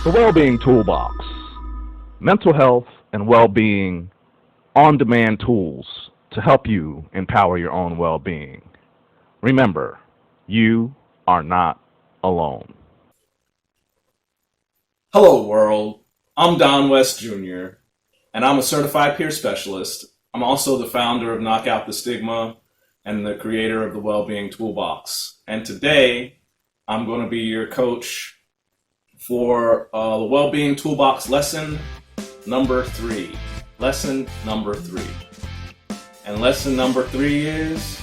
The Wellbeing Toolbox. Mental health and well-being on-demand tools to help you empower your own well-being. Remember, you are not alone. Hello, world. I'm Don West Jr., and I'm a certified peer specialist. I'm also the founder of Knock Out the Stigma and the creator of the Wellbeing Toolbox. And today, I'm going to be your coach for the Wellbeing Toolbox lesson number 3. Lesson number 3. And lesson number 3 is,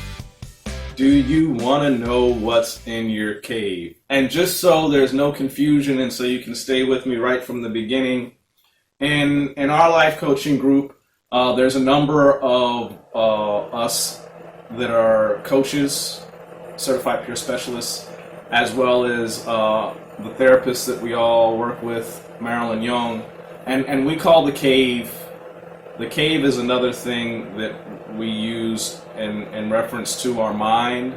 do you want to know what's in your cave? And just so there's no confusion and so you can stay with me right from the beginning, in our life coaching group, there's a number of us that are coaches, certified peer specialists, as well as the therapists that we all work with, Marilyn Young, and we call the cave is another thing that we use in reference to our mind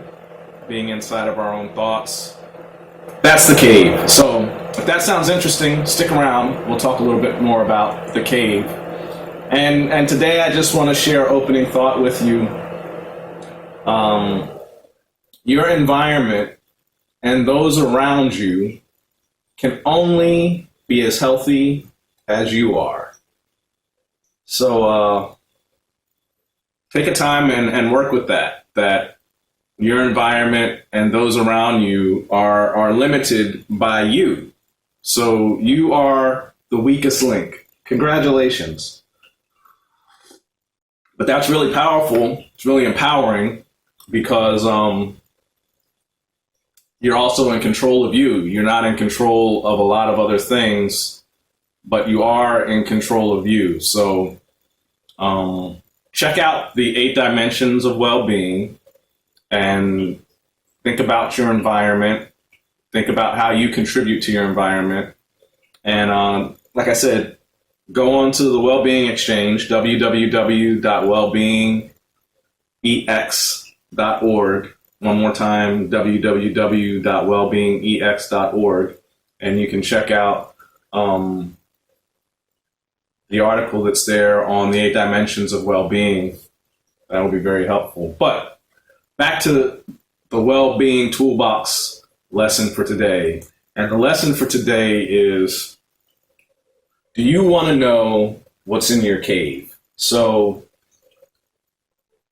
being inside of our own thoughts. That's the cave. So if that sounds interesting, stick around. We'll talk a little bit more about the cave. And today I just want to share opening thought with you. Your environment and those around you can only be as healthy as you are. So take a time and work with that your environment and those around you are limited by you. So you are the weakest link. Congratulations. But that's really powerful. It's really empowering because you're also in control of you. You're not in control of a lot of other things, but you are in control of you. So check out the 8 dimensions of well-being and think about your environment. Think about how you contribute to your environment. And like I said, go on to the Wellbeing Exchange, www.wellbeingex.org. One more time, www.wellbeingex.org, and you can check out the article that's there on the 8 dimensions of well-being. That will be very helpful. But back to the Wellbeing Toolbox lesson for today. And the lesson for today is, do you want to know what's in your cave? So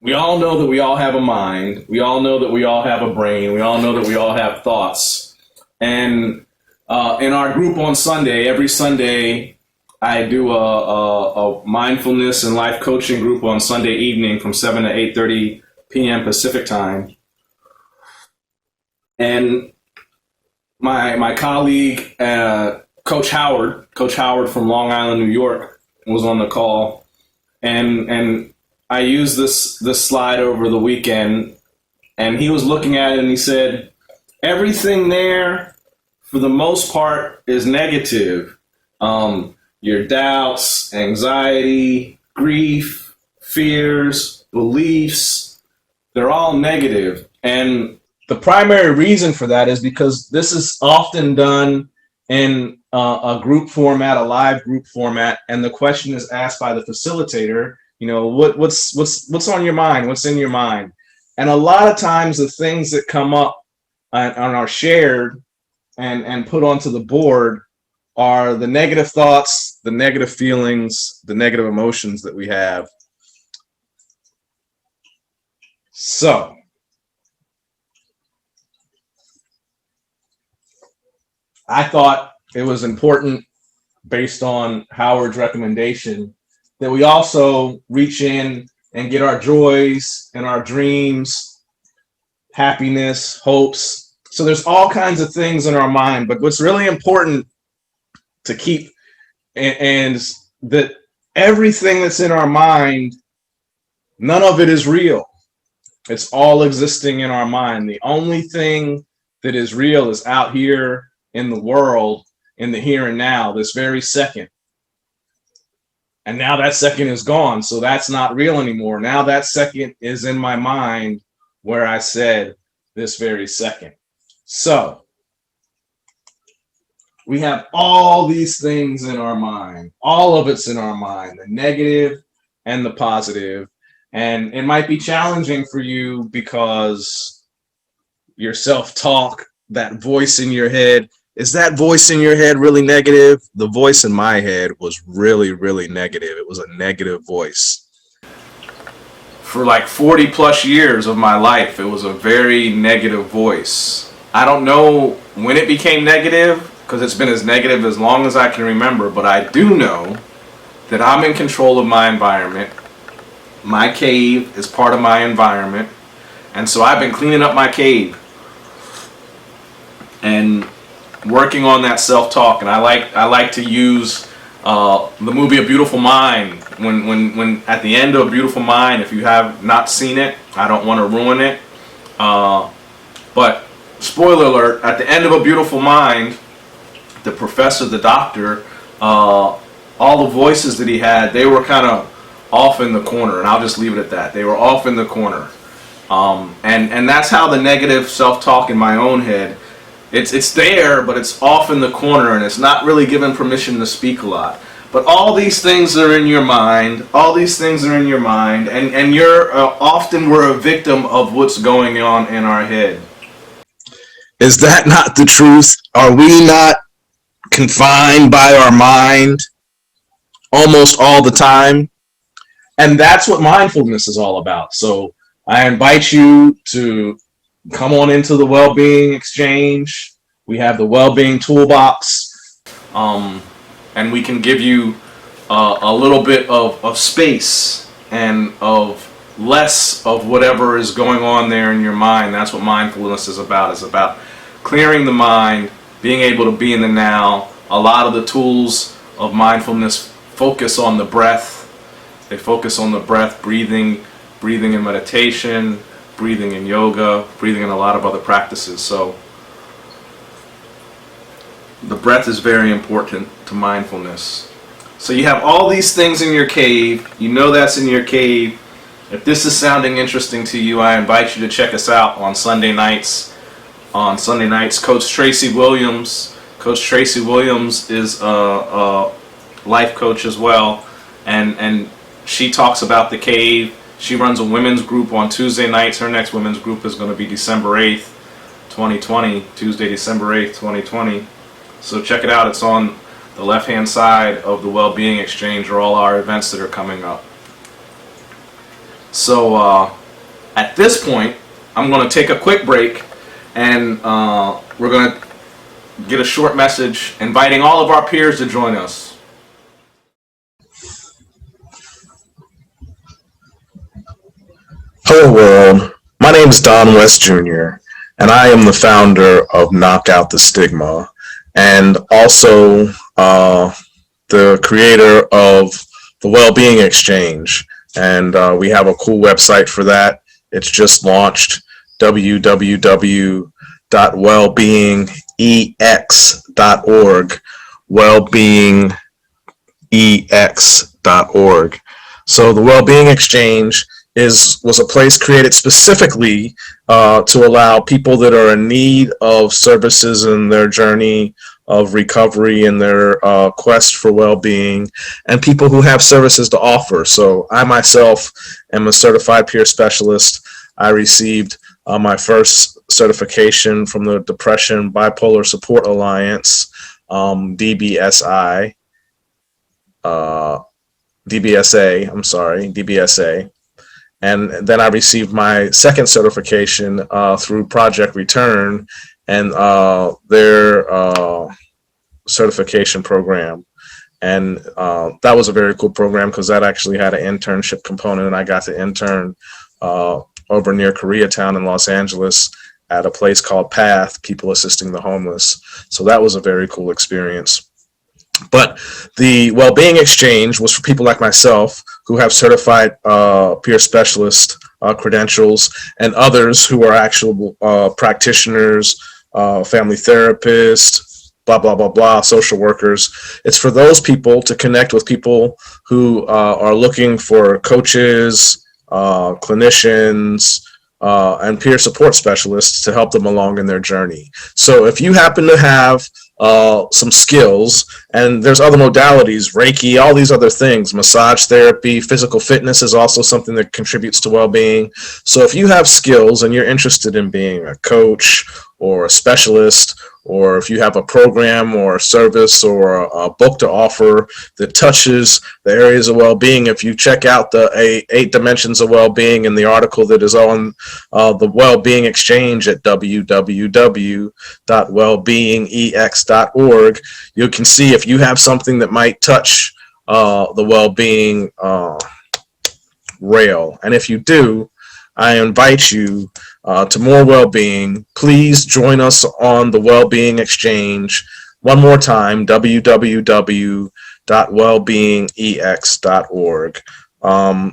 we all know that we all have a mind. We all know that we all have a brain. We all know that we all have thoughts. And in our group on Sunday, every Sunday, I do a mindfulness and life coaching group on Sunday evening from 7 to 8:30 p.m. Pacific time. And my colleague, Coach Howard from Long Island, New York, was on the call. And I used this slide over the weekend, and he was looking at it and he said, everything there, for the most part, is negative. Your doubts, anxiety, grief, fears, beliefs, they're all negative. And the primary reason for that is because this is often done in a group format, a live group format, and the question is asked by the facilitator, you know, what's on your mind? What's in your mind? And a lot of times the things that come up and are shared and put onto the board are the negative thoughts, the negative feelings, the negative emotions that we have. So I thought it was important, based on Howard's recommendation, that we also reach in and get our joys and our dreams, happiness, hopes. So there's all kinds of things in our mind, but what's really important to keep and that everything that's in our mind, none of it is real. It's all existing in our mind. The only thing that is real is out here in the world, in the here and now, this very second. And now that second is gone, so that's not real anymore. Now that second is in my mind where I said this very second. So We have all these things in our mind. All of it's in our mind, the negative and the positive. And it might be challenging for you because your self-talk, that voice in your head, is that voice in your head really negative? The voice in my head was really, really negative. It was a negative voice. For like 40 plus years of my life, it was a very negative voice. I don't know when it became negative, because it's been as negative as long as I can remember, but I do know that I'm in control of my environment. My cave is part of my environment, and so I've been cleaning up my cave and working on that self-talk. And I like to use the movie A Beautiful Mind. When at the end of A Beautiful Mind, if you have not seen it, I don't want to ruin it, but spoiler alert, at the end of A Beautiful Mind, the professor, the doctor, all the voices that he had, they were kind of off in the corner, and I'll just leave it at that. They were off in the corner, and that's how the negative self-talk in my own head, it's there, but it's off in the corner, and it's not really given permission to speak a lot. But all these things are in your mind. All these things are in your mind, and you're often we're a victim of what's going on in our head. Is that not the truth? Are we not confined by our mind almost all the time? And that's what mindfulness is all about. So I invite you to come on into the Wellbeing Exchange. We have the Wellbeing Toolbox, and we can give you a little bit of space and of less of whatever is going on there in your mind. That's what mindfulness is about. It's about clearing the mind, being able to be in the now. A lot of the tools of mindfulness focus on the breath. They focus on the breath, breathing in meditation, breathing in yoga, breathing in a lot of other practices. So the breath is very important to mindfulness. So you have all these things in your cave. You know that's in your cave. If this is sounding interesting to you, I invite you to check us out on Sunday nights. On Sunday nights, Coach Tracy Williams. Coach Tracy Williams is a life coach as well, and she talks about the cave. She runs a women's group on Tuesday nights. Her next women's group is going to be December 8th, 2020, Tuesday, December 8th, 2020. So check it out. It's on the left-hand side of the Wellbeing Exchange, or all our events that are coming up. So at this point, I'm going to take a quick break, and we're going to get a short message inviting all of our peers to join us. Hello world, my name is Don West Jr., and I am the founder of Knock Out the Stigma, and also the creator of the Wellbeing Exchange. And we have a cool website for that. It's just launched, www.wellbeingex.org, wellbeingex.org. So the Wellbeing Exchange was a place created specifically to allow people that are in need of services in their journey of recovery and their quest for well-being, and people who have services to offer. So I myself am a certified peer specialist. I received my first certification from the Depression Bipolar Support Alliance, DBSA. And then I received my second certification through Project Return and their certification program. And that was a very cool program because that actually had an internship component, and I got to intern over near Koreatown in Los Angeles at a place called PATH, People Assisting the Homeless. So that was a very cool experience. But the Wellbeing Exchange was for people like myself who have certified peer specialist credentials, and others who are actual practitioners, family therapists, blah, blah, blah, blah, social workers. It's for those people to connect with people who are looking for coaches, clinicians, and peer support specialists to help them along in their journey. So if you happen to have some skills. And there's other modalities, Reiki, all these other things, massage therapy, physical fitness is also something that contributes to well-being. So if you have skills and you're interested in being a coach or a specialist, or if you have a program or a service or a book to offer that touches the areas of well-being, if you check out the 8 dimensions of well-being in the article that is on the Well-Being Exchange at www.wellbeingex.org, you can see if you have something that might touch the well-being rail. And if you do, I invite you to more well-being. Please join us on the Well-Being Exchange. One more time, www.wellbeingex.org.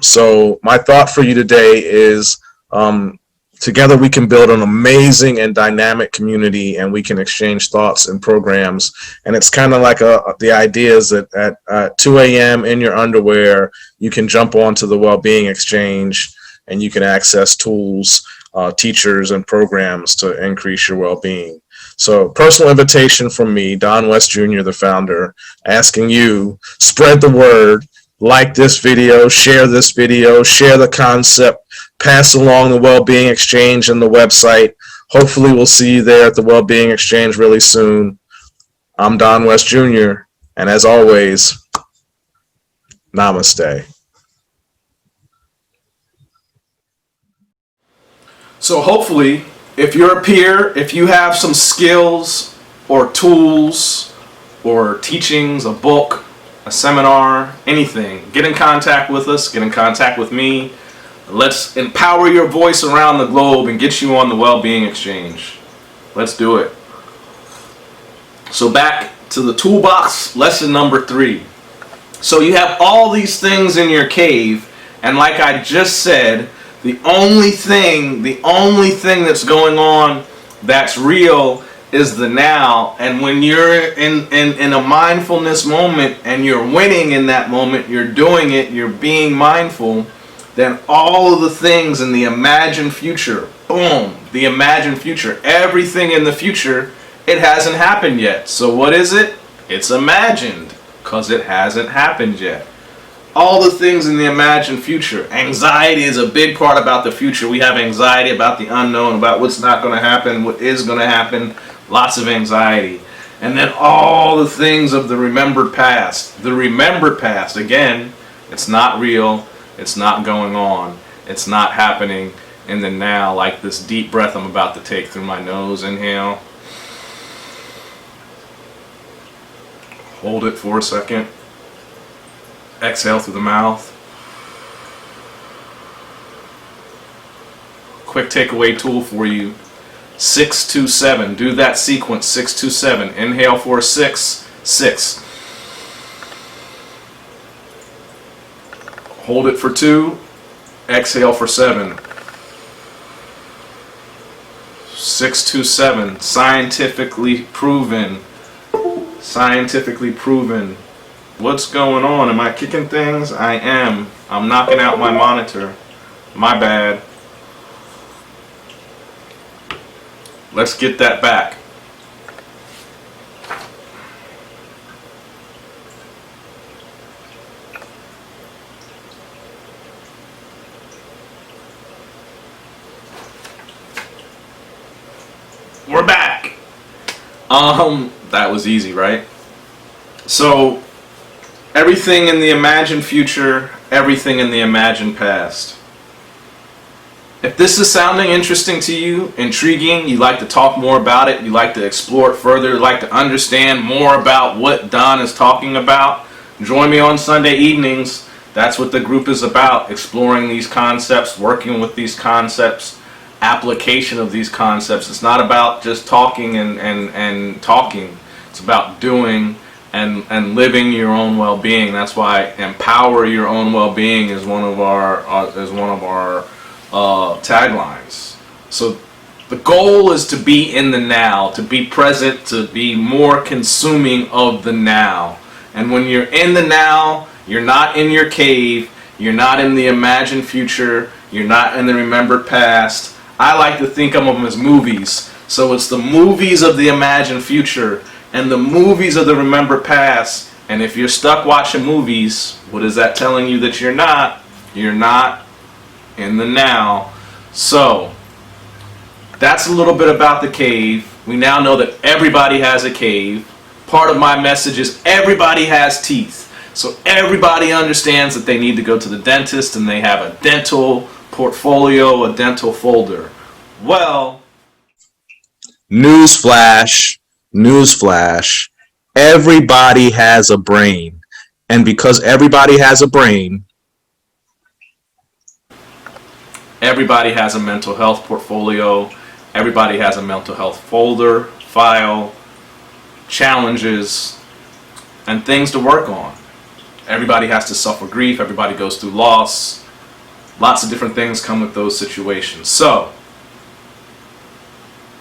So my thought for you today is together we can build an amazing and dynamic community, and we can exchange thoughts and programs. And it's kind of like the idea is that at 2 a.m. in your underwear, you can jump onto the Well-Being Exchange and you can access tools, teachers, and programs to increase your well-being. So personal invitation from me, Don West Jr., the founder, asking you, spread the word, like this video, share the concept, pass along the Well-Being Exchange and the website. Hopefully we'll see you there at the Well-Being Exchange really soon. I'm Don West Jr., and as always, namaste. So hopefully, if you're a peer, if you have some skills or tools or teachings, a book, a seminar, anything, get in contact with us, get in contact with me. Let's empower your voice around the globe and get you on the Well-Being Exchange. Let's do it. So back to the toolbox, lesson number 3. So you have all these things in your cave, and like I just said, the only thing that's going on that's real is the now. And when you're in a mindfulness moment and you're winning in that moment, you're doing it, you're being mindful, then all of the things in the imagined future, boom, the imagined future, everything in the future, it hasn't happened yet. So what is it? It's imagined, because it hasn't happened yet. All the things in the imagined future. Anxiety is a big part about the future. We have anxiety about the unknown, about what's not going to happen, what is going to happen. Lots of anxiety. And then all the things of the remembered past. The remembered past, again, it's not real. It's not going on. It's not happening in the now, like this deep breath I'm about to take through my nose. Inhale. Hold it for a second. Exhale through the mouth. Quick takeaway tool for you. 6-2-7. Do that sequence. 6-2-7. Inhale for 6. 6. Hold it for 2. Exhale for 7. 6-2-7. Scientifically proven. Scientifically proven. What's going on? Am I kicking things? I am. I'm knocking out my monitor. My bad. Let's get that back. We're back. That was easy, right? So, everything in the imagined future, everything in the imagined past. If this is sounding interesting to you, intriguing, you'd like to talk more about it, you'd like to explore it further, you'd like to understand more about what Don is talking about, join me on Sunday evenings. That's what the group is about, exploring these concepts, working with these concepts, application of these concepts. It's not about just talking and talking. It's about doing and living your own well-being. That's why empower your own well-being is one of our taglines. So the goal is to be in the now, to be present, to be more consuming of the now. And when you're in the now, you're not in your cave, you're not in the imagined future, you're not in the remembered past. I like to think of them as movies. So it's the movies of the imagined future. and the movies of the remembered past. And if you're stuck watching movies, what is that telling you that you're not? You're not in the now. So, that's a little bit about the cave. We now know that everybody has a cave. Part of my message is everybody has teeth. So everybody understands that they need to go to the dentist and they have a dental portfolio, a dental folder. Well, Newsflash, newsflash, everybody has a brain. And because everybody has a brain, everybody has a mental health portfolio. Everybody has a mental health folder, file, challenges, and things to work on. Everybody has to suffer grief. Everybody goes through loss. Lots of different things come with those situations. So,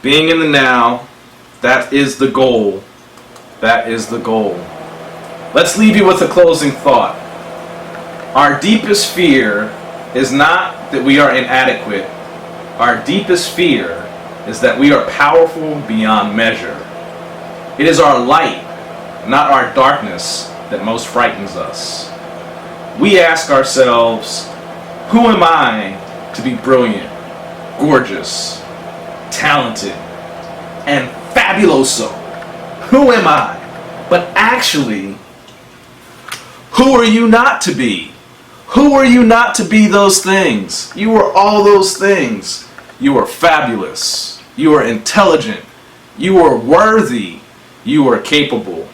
being in the now, that is the goal. That is the goal. Let's leave you with a closing thought. Our deepest fear is not that we are inadequate. Our deepest fear is that we are powerful beyond measure. It is our light, not our darkness, that most frightens us. We ask ourselves, who am I to be brilliant, gorgeous, talented, and fabuloso? Who am I? But actually, who are you not to be? Who are you not to be those things? You are all those things. You are fabulous. You are intelligent. You are worthy. You are capable.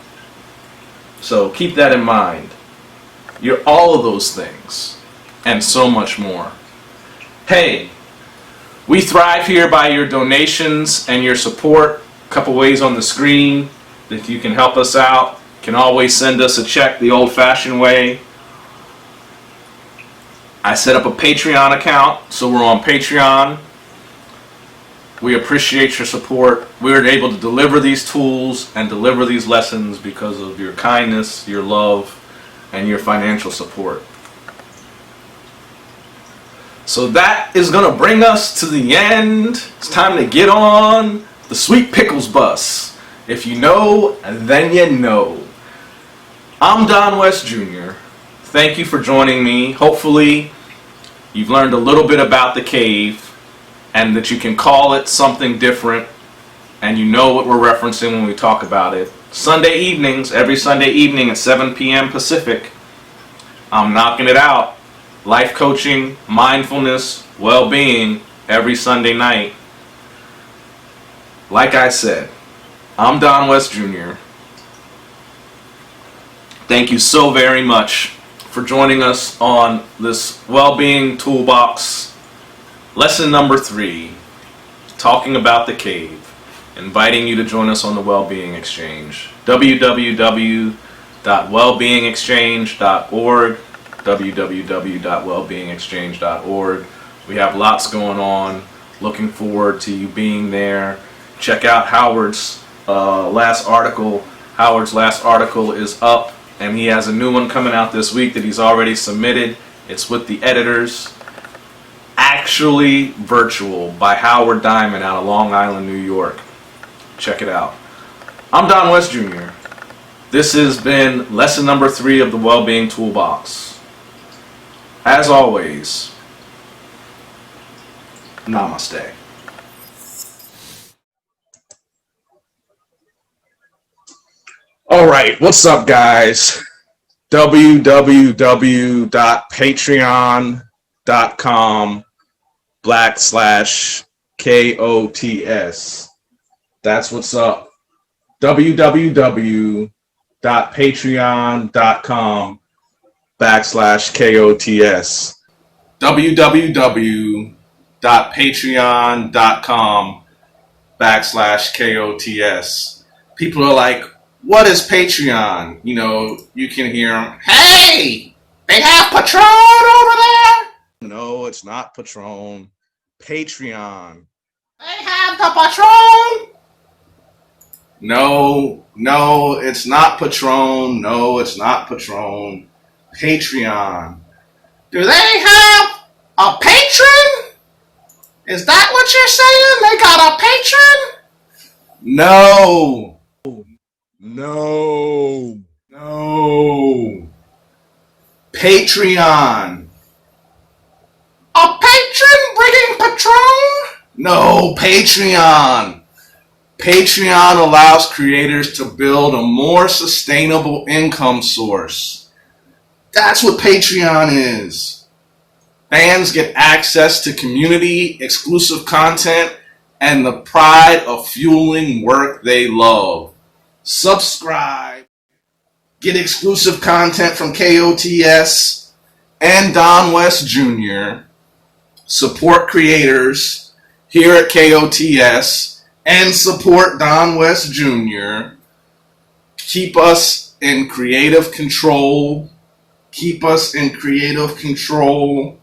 So keep that in mind. You're all of those things and so much more. Hey, we thrive here by your donations and your support. A couple ways on the screen. If you can help us out, you can always send us a check the old-fashioned way. I set up a Patreon account, so we're on Patreon. We appreciate your support. We're able to deliver these tools and deliver these lessons because of your kindness, your love, and your financial support. So that is going to bring us to the end. It's time to get on the Sweet Pickles bus. If you know, then you know. I'm Don West Jr. Thank you for joining me. Hopefully, you've learned a little bit about the cave and that you can call it something different and you know what we're referencing when we talk about it. Sunday evenings, every Sunday evening at 7 p.m. Pacific, I'm knocking it out. Life coaching, mindfulness, well-being every Sunday night. Like I said, I'm Don West Jr. Thank you so very much for joining us on this well-being toolbox. Lesson number 3, talking about the cave. Inviting you to join us on the Wellbeing Exchange. www.wellbeingexchange.org www.wellbeingexchange.org. We have lots going on. Looking forward to you being there. Check out Howard's last article. Howard's last article is up, and he has a new one coming out this week that he's already submitted. It's with the editors. Actually Virtual by Howard Diamond out of Long Island, New York. Check it out. I'm Don West Jr. This has been lesson number 3 of the Wellbeing Toolbox. As always, namaste. All right, what's up, guys? www.patreon.com/K.O.T.S. That's what's up. www.patreon.com/K.O.T.S. www.patreon.com/K.O.T.S. People are like, what is Patreon? You know, you can hear them, hey, they have Patron over there? No, it's not Patron. Patreon. They have the Patron? No, it's not Patron. No, it's not Patron. Patreon. Do they have a patron? Is that what you're saying? They got a patron? No. No. No. Patreon. A patron bringing Patron? No, Patreon. Patreon allows creators to build a more sustainable income source. That's what Patreon is. Fans get access to community, exclusive content, and the pride of fueling work they love. Subscribe. Get exclusive content from K.O.T.S. and Don West Jr. Support creators here at K.O.T.S. and support Don West Jr. Keep us in creative control. Keep us in creative control.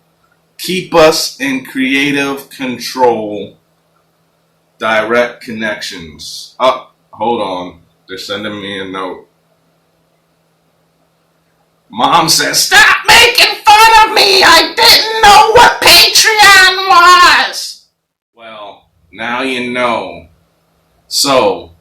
Keep us in creative control. Direct connections. Oh, hold on. They're sending me a note. Mom says, "Stop making fun of me! I didn't know what Patreon was!" Well, now you know. So,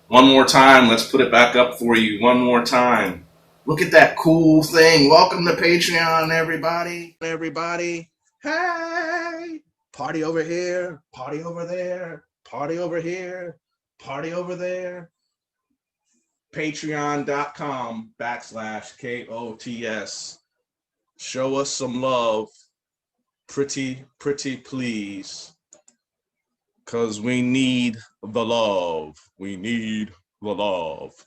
one more time, let's put it back up for you one more time. Look at that cool thing. Welcome to Patreon, everybody. Everybody. Hey! Party over here, party over there, party over here, party over there. Patreon.com/KOTS. Show us some love. Pretty please. Because we need the love. We need the love.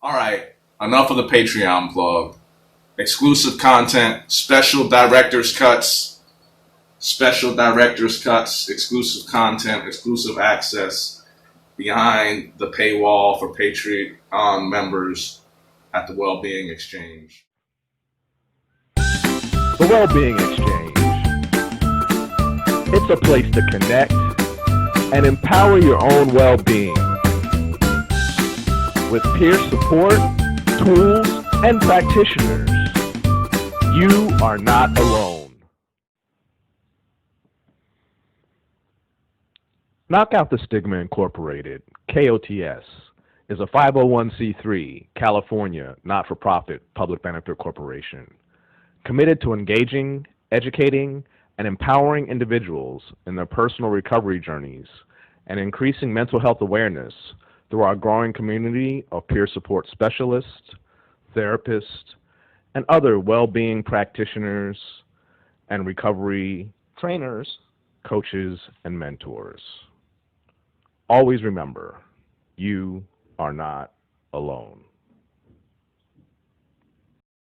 All right. Enough of the Patreon plug. Exclusive content, special director's cuts, exclusive content, exclusive access behind the paywall for Patreon members at the Wellbeing Exchange. The Wellbeing Exchange. It's a place to connect and empower your own well-being with peer support, tools, and practitioners. You are not alone. Knock Out the Stigma Incorporated, KOTS, is a 501c3 California not-for-profit public benefit corporation committed to engaging, educating, and empowering individuals in their personal recovery journeys and increasing mental health awareness through our growing community of peer support specialists, therapists, and other well-being practitioners and recovery trainers, coaches, and mentors. Always remember, you are not alone.